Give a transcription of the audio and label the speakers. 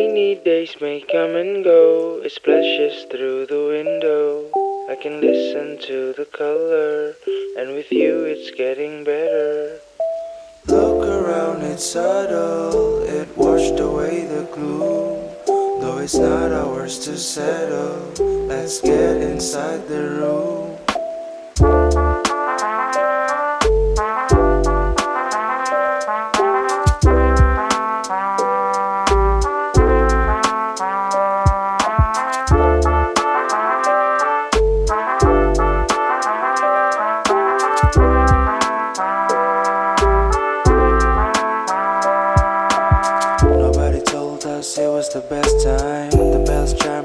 Speaker 1: Rainy days may come and go, it splashes through the window. I can listen to the color, and with you it's getting better. Look around, it's subtle, it washed away the gloom. Though it's not ours to settle, let's get inside the room.